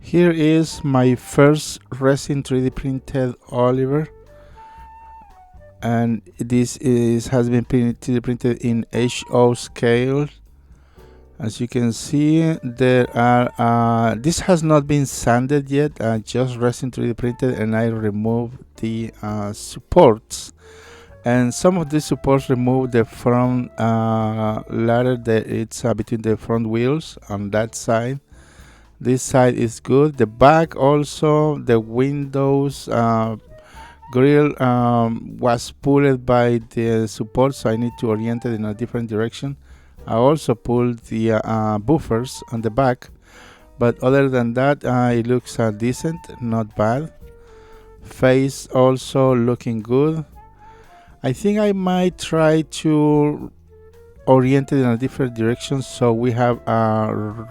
Here is my first resin 3D printed Oliver, and this has been 3D printed in HO scale. As you can see, there are this has not been sanded yet, just resin 3D printed, and I removed the supports, and some of the supports remove the front ladder that it's between the front wheels on that side. This side is good. The back also, the windows grill was pulled by the support, so I need to orient it in a different direction. I also pulled the buffers on the back, but other than that, it looks decent, not bad. Face also looking good. I think I might try to orient it in a different direction so we have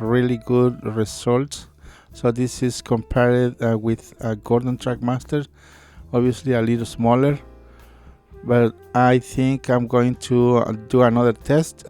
really good results. So this is compared with Gordon Trackmaster, obviously a little smaller, but I think I'm going to do another test